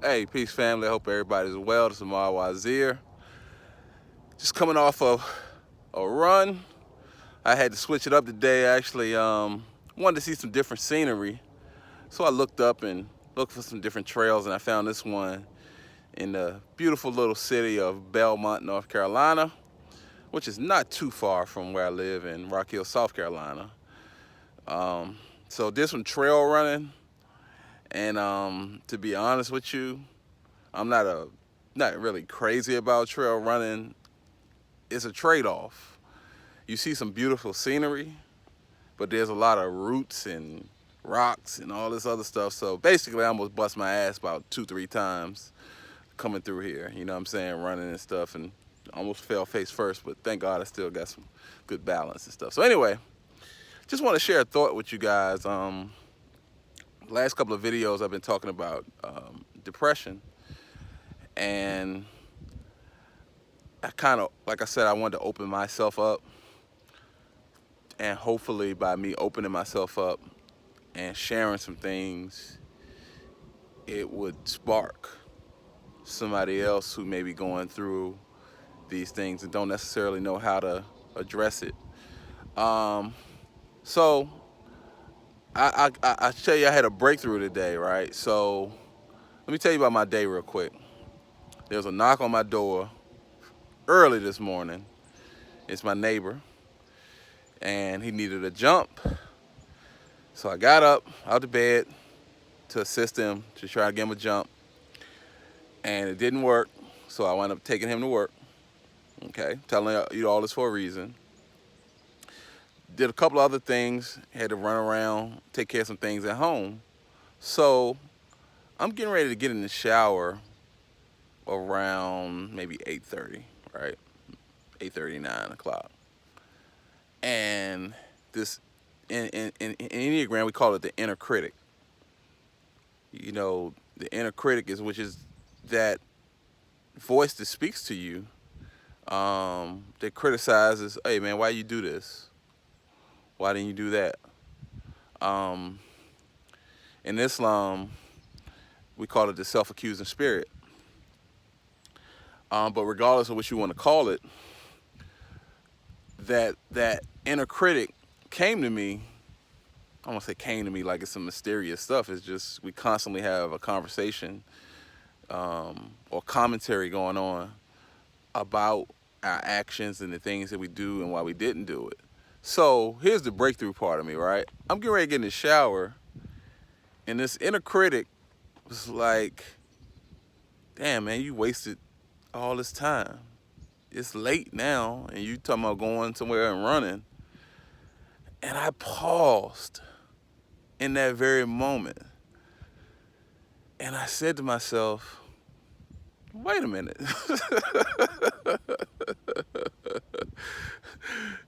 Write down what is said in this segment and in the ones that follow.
Hey, peace family. I hope everybody's well. This is Mar Wazir. Just coming off of a run. I had to switch it up today. I actually wanted to see some different scenery. So I looked up and looked for some different trails, and I found this one in the beautiful little city of Belmont, North Carolina, which is not too far from where I live in Rock Hill, South Carolina. Um, so did some trail running, and to be honest with you, I'm not really crazy about trail running. It's a trade-off. You see some beautiful scenery, but there's a lot of roots and rocks and all this other stuff. So basically, I almost bust my ass about 2, 3 times coming through here. You know what I'm saying, running and stuff, and almost fell face first. But thank God I still got some good balance and stuff. So anyway, just want to share a thought with you guys. Last couple of videos I've been talking about depression, and I kind of, like I said, I wanted to open myself up, and hopefully by me opening myself up and sharing some things, it would spark somebody else who may be going through these things and don't necessarily know how to address it. So I tell you, I had a breakthrough today, right? So let me tell you about my day real quick. There was a knock on my door early this morning. It's my neighbor, and he needed a jump. So I got up out of bed to assist him to try to get him a jump, and it didn't work. So I wound up taking him to work. Okay, telling you all this for a reason. Did a couple other things. Had to run around, take care of some things at home. So I'm getting ready to get in the shower around maybe 8:30, right? 8:30, 9 o'clock. And this in Enneagram we call it the inner critic. You know, the inner critic which is that voice that speaks to you, that criticizes, hey man, why you do this? Why didn't you do that? Um, in Islam, we call it the self-accusing spirit. But regardless of what you want to call it, that inner critic came to me. I don't want to say came to me like it's some mysterious stuff. It's just we constantly have a conversation or commentary going on about our actions and the things that we do and why we didn't do it. So here's the breakthrough part of me, right? I'm getting ready to get in the shower, and this inner critic was like, damn, man, you wasted all this time. It's late now, and you talking about going somewhere and running. And I paused in that very moment, and I said to myself, wait a minute.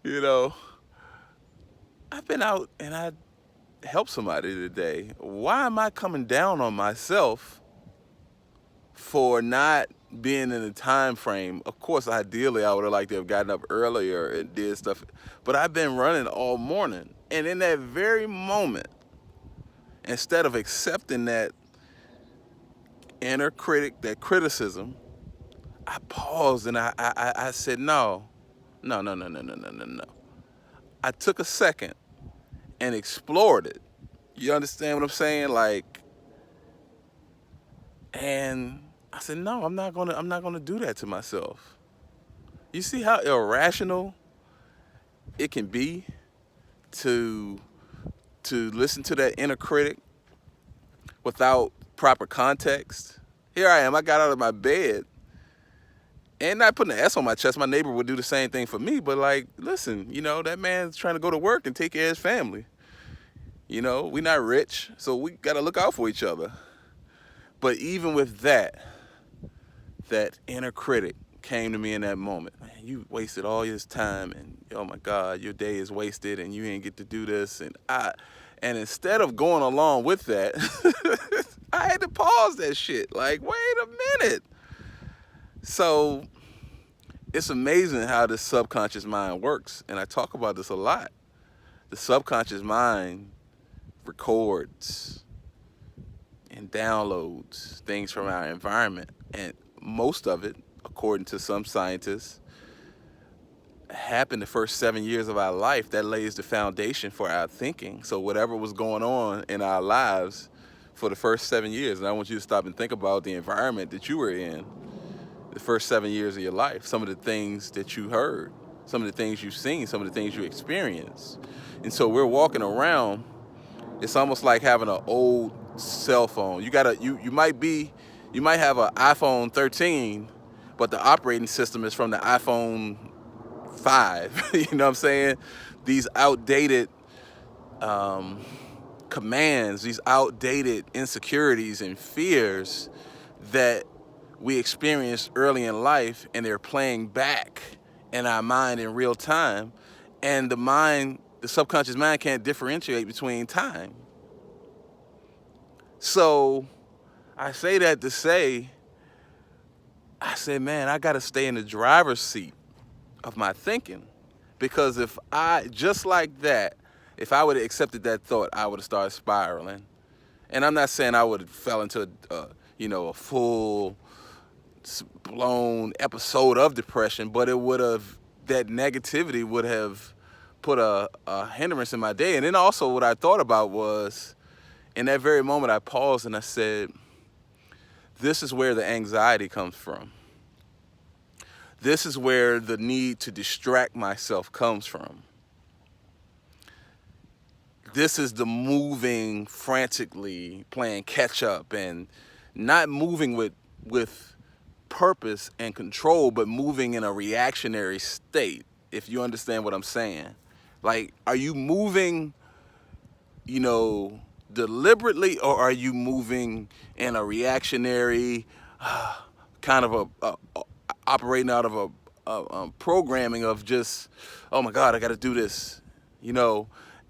You know, I've been out and I helped somebody today. Why am I coming down on myself for not being in the time frame? Of course, ideally, I would have liked to have gotten up earlier and did stuff, but I've been running all morning. And in that very moment, instead of accepting that inner critic, that criticism, I paused and I said, no. I took a second and explored it. You understand what I'm saying? Like, and I said, no, I'm not gonna do that to myself. You see how irrational it can be to listen to that inner critic without proper context. Here I am, I got out of my bed and not putting an S on my chest. My neighbor would do the same thing for me, but like, listen, you know, that man's trying to go to work and take care of his family. You know, we're not rich, so we gotta look out for each other. But even with that inner critic came to me in that moment. Man, you wasted all this time, and oh my God, your day is wasted, and you ain't get to do this. And instead of going along with that, I had to pause that shit. Like, wait a minute. So it's amazing how the subconscious mind works, and I talk about this a lot. The subconscious mind records and downloads, things from our environment. And most of it, according to some scientists, happen the first 7 years of our life. That lays the foundation for our thinking. So whatever was going on in our lives for the first 7 years, and I want you to stop and think about the environment that you were in the first 7 years of your life, some of the things that you heard, some of the things you've seen, some of the things you experienced. And so we're walking around, it's almost like having an old cell phone. You might have an iPhone 13, but the operating system is from the iPhone 5. You know what I'm saying? These outdated commands, these outdated insecurities and fears that we experienced early in life, and they're playing back in our mind in real time. And the subconscious mind can't differentiate between time. So I say that to say, I said, man, I got to stay in the driver's seat of my thinking. Because if I, just like that, if I would have accepted that thought, I would have started spiraling. And I'm not saying I would have fell into a full blown episode of depression, but that negativity would have put a hindrance in my day. And then also what I thought about was, in that very moment, I paused and I said, this is where the anxiety comes from. This is where the need to distract myself comes from. This is the moving frantically, playing catch up, and not moving with purpose and control, but moving in a reactionary state, if you understand what I'm saying. Like, are you moving, deliberately, or are you moving in a reactionary kind of operating out of a programming of just, oh my God, I got to do this,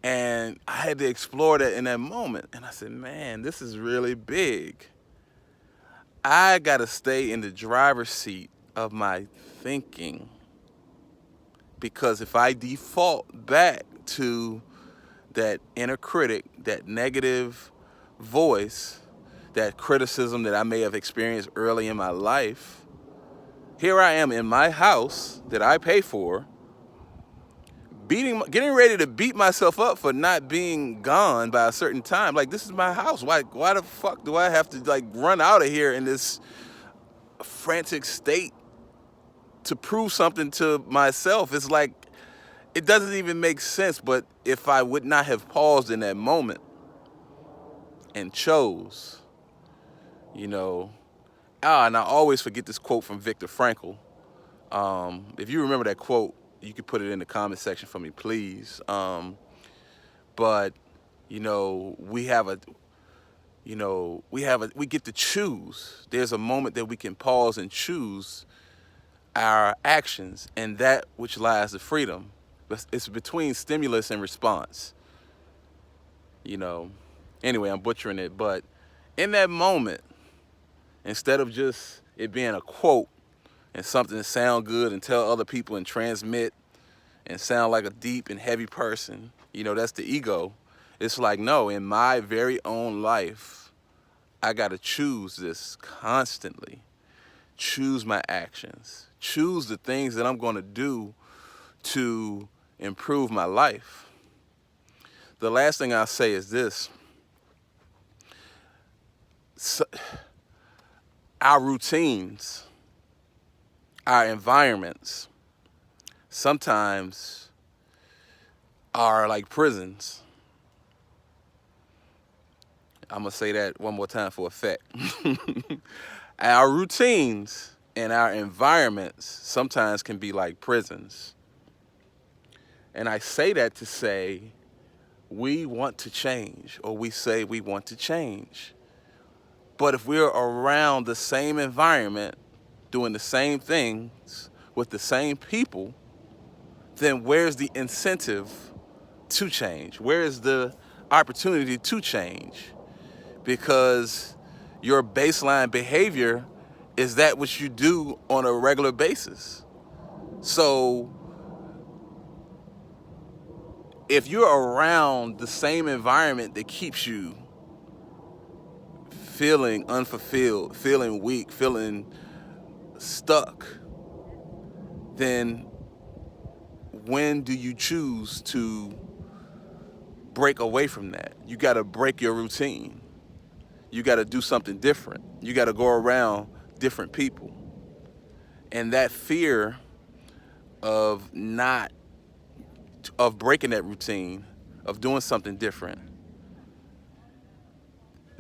and I had to explore that in that moment. And I said, man, this is really big. I got to stay in the driver's seat of my thinking, because if I default back to that inner critic, that negative voice, that criticism that I may have experienced early in my life, here I am in my house that I pay for, getting ready to beat myself up for not being gone by a certain time. Like, this is my house. Why the fuck do I have to run out of here in this frantic state to prove something to myself? It's like, it doesn't even make sense. But if I would not have paused in that moment and chose, and I always forget this quote from Viktor Frankl. If you remember that quote, you could put it in the comment section for me, please. But we get to choose. There's a moment that we can pause and choose our actions, and that which lies the freedom. It's between stimulus and response. Anyway, I'm butchering it, but in that moment, instead of just it being a quote and something to sound good and tell other people and transmit and sound like a deep and heavy person, that's the ego. It's like, no, in my very own life, I got to choose this constantly. Choose my actions. Choose the things that I'm going to do to improve my life. The last thing I'll say is this. Our routines, our environments, sometimes are like prisons. I'm going to say that one more time for effect. Our routines and our environments sometimes can be like prisons. And I say that to say we want to change, or we say we want to change. But if we're around the same environment, doing the same things with the same people, then where's the incentive to change? Where is the opportunity to change? Because your baseline behavior is that which you do on a regular basis. So if you're around the same environment that keeps you feeling unfulfilled, feeling weak, feeling stuck, then when do you choose to break away from that? You got to break your routine. You got to do something different. You got to go around different people. And that fear of breaking that routine, of doing something different,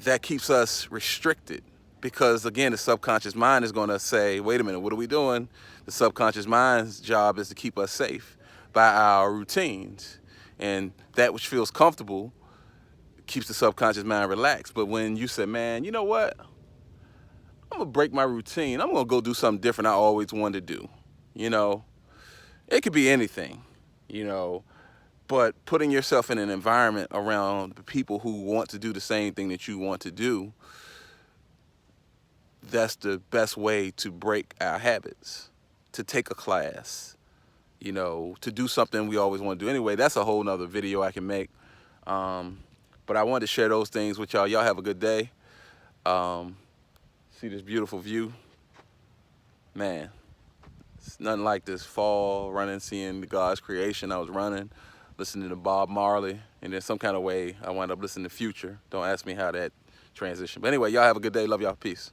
that keeps us restricted. Because again, the subconscious mind is going to say, wait a minute, what are we doing? The subconscious mind's job is to keep us safe by our routines. And that which feels comfortable keeps the subconscious mind relaxed. But when you say, man, you know what? I'm going to break my routine. I'm going to go do something different I always wanted to do. You know, it could be anything, you know, but putting yourself in an environment around the people who want to do the same thing that you want to do, that's the best way to break our habits, to take a class, you know, to do something we always want to do anyway. That's a whole nother video I can make. But I wanted to share those things with y'all. Y'all have a good day. See this beautiful view. Man, it's nothing like this fall, running, seeing God's creation. I was running, listening to Bob Marley, and then some kind of way I wound up listening to Future. Don't ask me how that transitioned. But anyway, y'all have a good day. Love y'all. Peace.